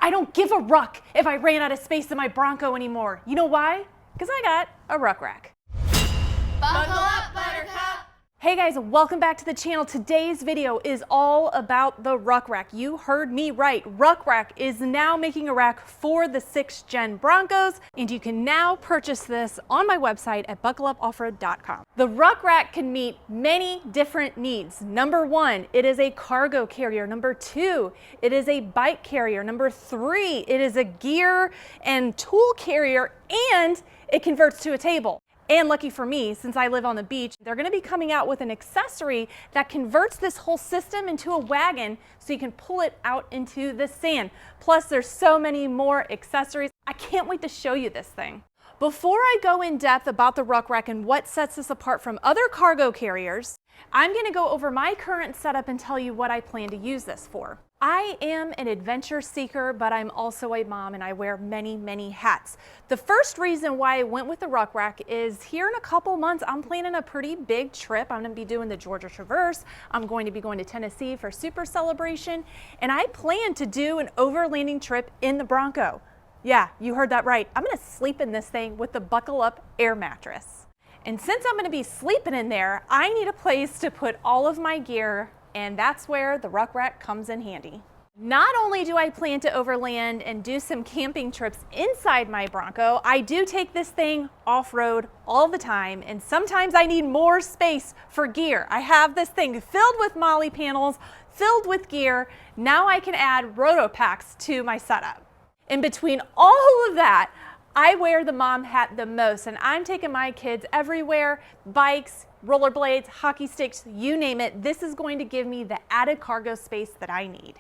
I don't give a ruck if I ran out of space in my Bronco anymore. You know why? Because I got a RukRak. Buckle up, Buttercup! Hey guys, welcome back to the channel. Today's video is all about the RukRak. You heard me right. RukRak is now making a rack for the 6th gen Broncos, and you can now purchase this on my website at buckleupoffroad.com. The RukRak can meet many different needs. Number 1, it is a cargo carrier. Number 2, it is a bike carrier. Number 3, it is a gear and tool carrier, and it converts to a table. And lucky for me, since I live on the beach, they're gonna be coming out with an accessory that converts this whole system into a wagon so you can pull it out into the sand. Plus, there's so many more accessories. I can't wait to show you this thing. Before I go in depth about the RukRak and what sets this apart from other cargo carriers, I'm gonna go over my current setup and tell you what I plan to use this for. I am an adventure seeker, but I'm also a mom and I wear many, many hats. The first reason why I went with the RukRak is here in a couple months, I'm planning a pretty big trip. I'm gonna be doing the Georgia Traverse. I'm going to be going to Tennessee for Super Celebration, and I plan to do an overlanding trip in the Bronco. Yeah, you heard that right. I'm gonna sleep in this thing with the Buckle Up air mattress. And since I'm gonna be sleeping in there, I need a place to put all of my gear, and that's where the RukRak comes in handy. Not only do I plan to overland and do some camping trips inside my Bronco, I do take this thing off-road all the time, and sometimes I need more space for gear. I have this thing filled with molly panels, filled with gear. Now I can add roto packs to my setup. In between all of that, I wear the mom hat the most, and I'm taking my kids everywhere, bikes, rollerblades, hockey sticks, you name it. This is going to give me the added cargo space that I need.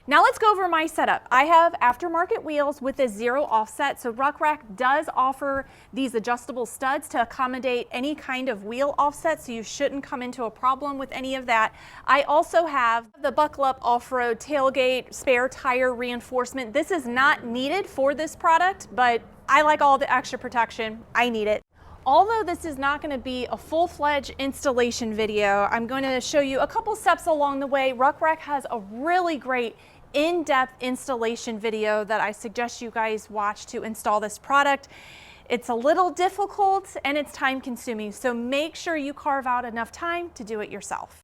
Now let's go over my setup. I have aftermarket wheels with a 0 offset, so RukRak does offer these adjustable studs to accommodate any kind of wheel offset, so you shouldn't come into a problem with any of that. I also have the Buckle Up off-road tailgate spare tire reinforcement. This is not needed for this product, but I like all the extra protection. I need it. Although this is not going to be a full-fledged installation video, I'm going to show you a couple steps along the way. RukRak has a really great in-depth installation video that I suggest you guys watch to install this product. It's a little difficult and it's time-consuming, so make sure you carve out enough time to do it yourself.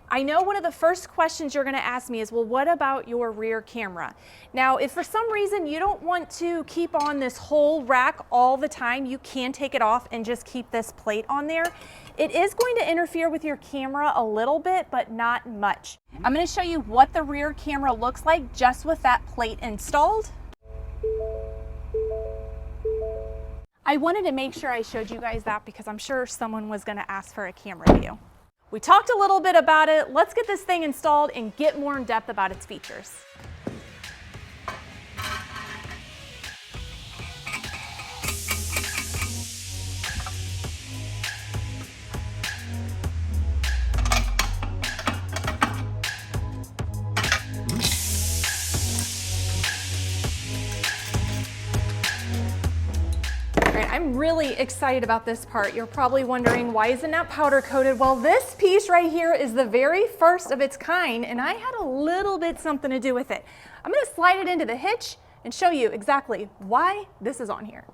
I know one of the first questions you're going to ask me is, well, what about your rear camera? Now, if for some reason you don't want to keep on this whole rack all the time, you can take it off and just keep this plate on there. It is going to interfere with your camera a little bit, but not much. I'm going to show you what the rear camera looks like just with that plate installed. I wanted to make sure I showed you guys that because I'm sure someone was going to ask for a camera view. We talked a little bit about it. Let's get this thing installed and get more in depth about its features. I'm really excited about this part. You're probably wondering, why isn't that powder coated? Well, this piece right here is the very first of its kind, and I had a little bit something to do with it. I'm gonna slide it into the hitch and show you exactly why this is on here.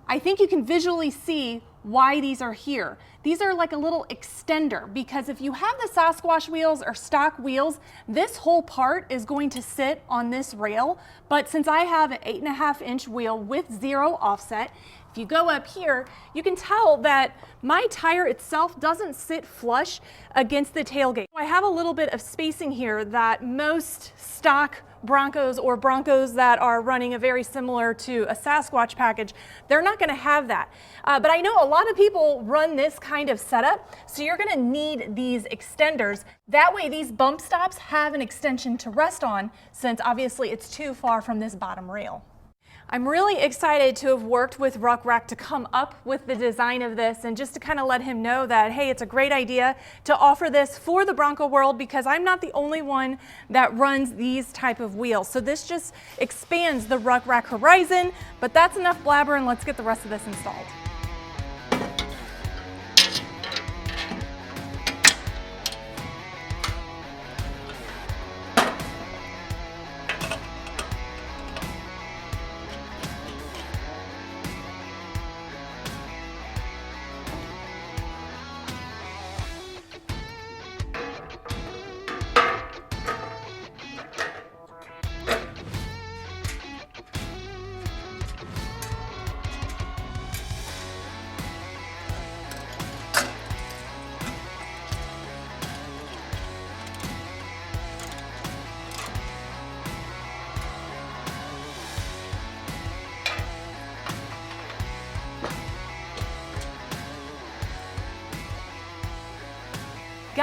I think you can visually see why these are here. These are like a little extender, because if you have the Sasquatch wheels or stock wheels, this whole part is going to sit on this rail. But since I have an 8.5-inch wheel with 0 offset, if you go up here, you can tell that my tire itself doesn't sit flush against the tailgate. I have a little bit of spacing here that most stock Broncos or Broncos that are running a very similar to a Sasquatch package, they're not going to have that. But I know a lot of people run this kind of setup, so you're going to need these extenders. That way these bump stops have an extension to rest on, since obviously it's too far from this bottom rail. I'm really excited to have worked with RukRak to come up with the design of this, and just to kind of let him know that, hey, it's a great idea to offer this for the Bronco world, because I'm not the only one that runs these type of wheels. So this just expands the RukRak horizon, but that's enough blabber, and let's get the rest of this installed.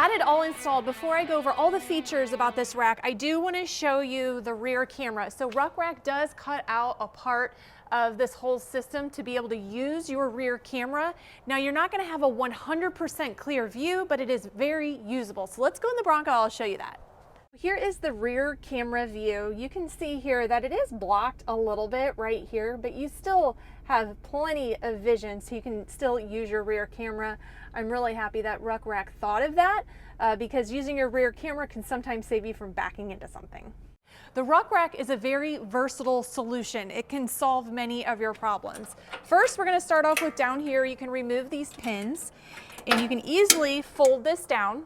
got it all installed. Before I go over all the features about this rack, I do want to show you the rear camera. So RukRak does cut out a part of this whole system to be able to use your rear camera. Now you're not going to have a 100% clear view, but it is very usable. So let's go in the Bronco, I'll show you that. Here is the rear camera view. You can see here that it is blocked a little bit right here, but you still have plenty of vision, so you can still use your rear camera. I'm really happy that RukRak thought of that because using your rear camera can sometimes save you from backing into something. The RukRak is a very versatile solution. It can solve many of your problems. First, we're going to start off with down here. You can remove these pins and you can easily fold this down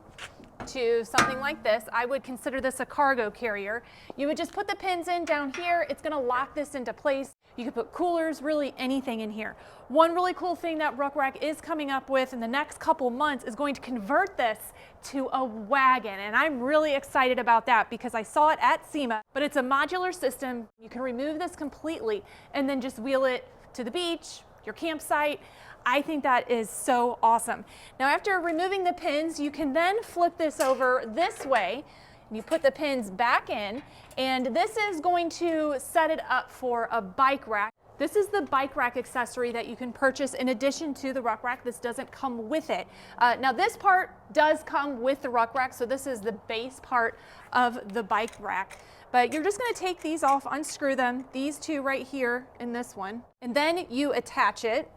to something like this. I would consider this a cargo carrier. You would just put the pins in down here. It's going to lock this into place. You could put coolers, really anything in here. One really cool thing that RukRak is coming up with in the next couple months is going to convert this to a wagon, and I'm really excited about that because I saw it at SEMA. But it's a modular system. You can remove this completely and then just wheel it to the beach, your campsite. I think that is so awesome. Now after removing the pins, you can then flip this over this way. You put the pins back in, and this is going to set it up for a bike rack. This is the bike rack accessory that you can purchase in addition to the RukRak. This doesn't come with it. Now this part does come with the RukRak, so this is the base part of the bike rack. But you're just going to take these off, unscrew them, these two right here and this one, and then you attach it.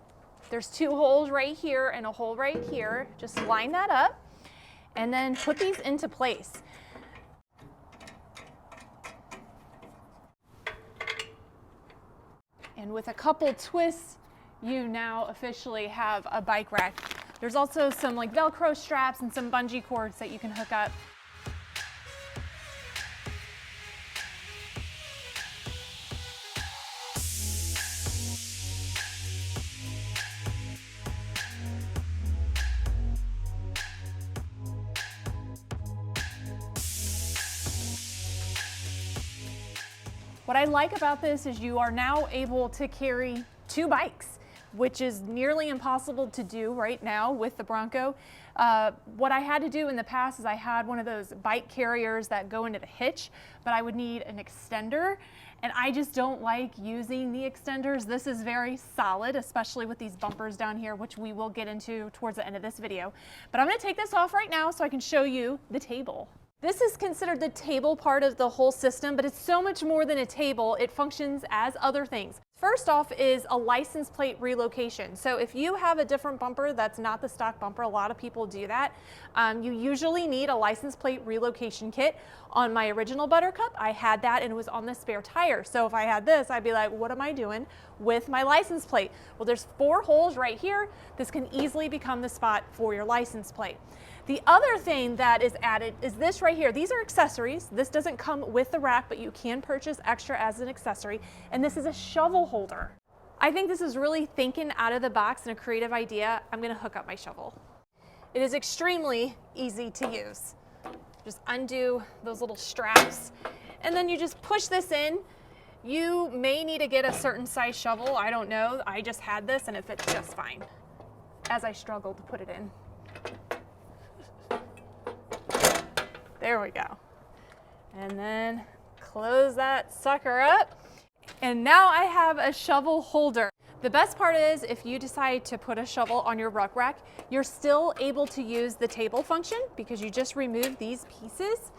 There's two holes right here and a hole right here. Just line that up and then put these into place. And with a couple twists, you now officially have a bike rack. There's also some like Velcro straps and some bungee cords that you can hook up. What I like about this is you are now able to carry two bikes, which is nearly impossible to do right now with the Bronco. What I had to do in the past is I had one of those bike carriers that go into the hitch, but I would need an extender, and I just don't like using the extenders. This is very solid, especially with these bumpers down here, which we will get into towards the end of this video. But I'm going to take this off right now so I can show you the table. This is considered the table part of the whole system, but it's so much more than a table. It functions as other things. First off is a license plate relocation. So if you have a different bumper that's not the stock bumper, a lot of people do that, you usually need a license plate relocation kit. On my original Buttercup, I had that and it was on the spare tire. So if I had this, I'd be like, what am I doing with my license plate? Well, there's 4 holes right here. This can easily become the spot for your license plate. The other thing that is added is this right here. These are accessories. This doesn't come with the rack, but you can purchase extra as an accessory. And this is a shovel holder. I think this is really thinking out of the box and a creative idea. I'm gonna hook up my shovel. It is extremely easy to use. Just undo those little straps, and then you just push this in. You may need to get a certain size shovel. I don't know. I just had this and it fits just fine as I struggle to put it in. There we go. And then close that sucker up. And now I have a shovel holder. The best part is if you decide to put a shovel on your RukRak, you're still able to use the table function because you just remove these pieces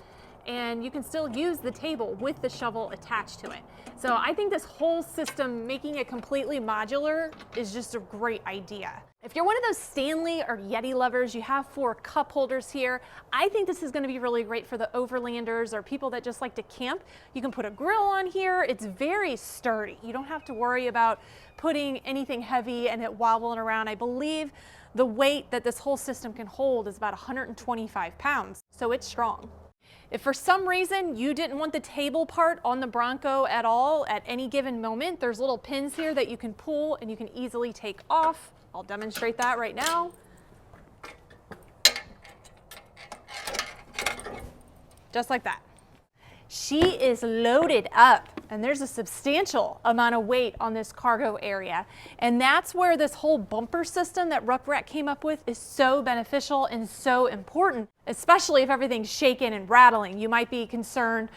and you can still use the table with the shovel attached to it. So I think this whole system, making it completely modular, is just a great idea. If you're one of those Stanley or Yeti lovers, you have 4 cup holders here. I think this is going to be really great for the overlanders or people that just like to camp. You can put a grill on here. It's very sturdy. You don't have to worry about putting anything heavy and it wobbling around. I believe the weight that this whole system can hold is about 125 pounds, so it's strong. If for some reason you didn't want the table part on the Bronco at all at any given moment, there's little pins here that you can pull and you can easily take off. I'll demonstrate that right now. Just like that. She is loaded up, and there's a substantial amount of weight on this cargo area. And that's where this whole bumper system that RukRak came up with is so beneficial and so important, especially if everything's shaking and rattling. You might be concerned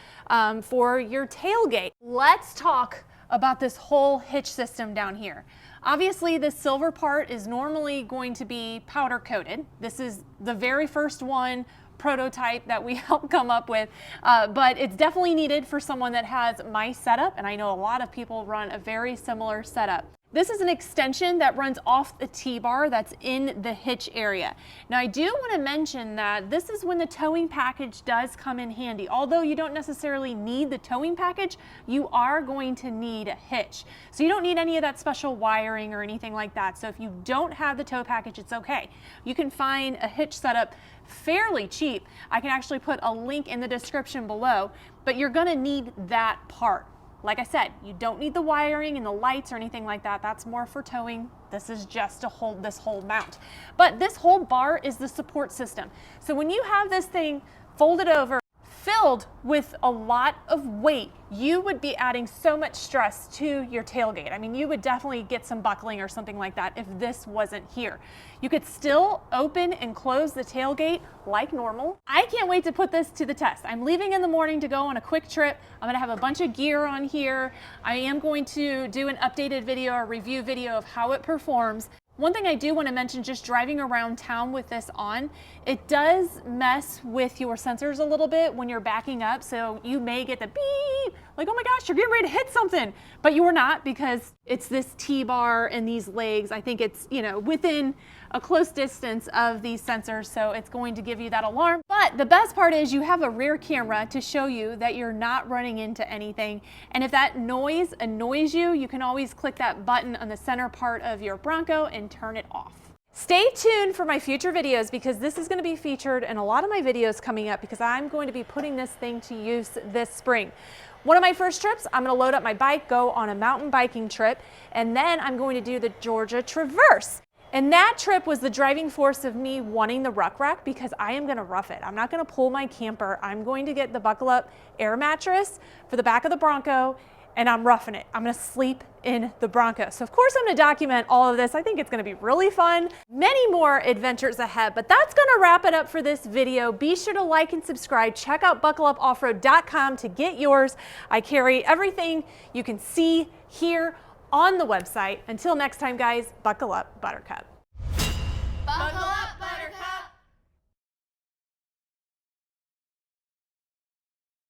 for your tailgate. Let's talk about this whole hitch system down here. Obviously, the silver part is normally going to be powder coated. This is the very first one prototype that we helped come up with, but it's definitely needed for someone that has my setup, and I know a lot of people run a very similar setup. This is an extension that runs off the T-bar that's in the hitch area. Now, I do want to mention that this is when the towing package does come in handy. Although you don't necessarily need the towing package, you are going to need a hitch. So you don't need any of that special wiring or anything like that. So if you don't have the tow package, it's okay. You can find a hitch setup fairly cheap. I can actually put a link in the description below, but you're going to need that part. Like I said, you don't need the wiring and the lights or anything like that. That's more for towing. This is just to hold this whole mount. But this whole bar is the support system. So when you have this thing folded over, filled with a lot of weight, you would be adding so much stress to your tailgate. I mean, you would definitely get some buckling or something like that if this wasn't here. You could still open and close the tailgate like normal. I can't wait to put this to the test. I'm leaving in the morning to go on a quick trip. I'm gonna have a bunch of gear on here. I am going to do an updated video or review video of how it performs. One thing I do want to mention, just driving around town with this on, it does mess with your sensors a little bit when you're backing up. So you may get the beep, like, oh my gosh, you're getting ready to hit something, but you are not, because it's this T-bar and these legs. I think it's, you know, within a close distance of these sensors, so it's going to give you that alarm. But the best part is you have a rear camera to show you that you're not running into anything. And if that noise annoys you, you can always click that button on the center part of your Bronco and turn it off. Stay tuned for my future videos, because this is going to be featured in a lot of my videos coming up, because I'm going to be putting this thing to use this spring. One of my first trips, I'm going to load up my bike, go on a mountain biking trip, and then I'm going to do the Georgia Traverse. And that trip was the driving force of me wanting the RukRak, because I am going to rough it. I'm not going to pull my camper. I'm going to get the buckle up air mattress for the back of the Bronco, and I'm roughing it. I'm going to sleep in the Bronco. So of course I'm going to document all of this. I think it's going to be really fun. Many more adventures ahead, but that's going to wrap it up for this video. Be sure to like and subscribe. Check out buckleupoffroad.com to get yours. I carry everything you can see here on the website. Until next time, guys, buckle up, Buttercup. Buckle up,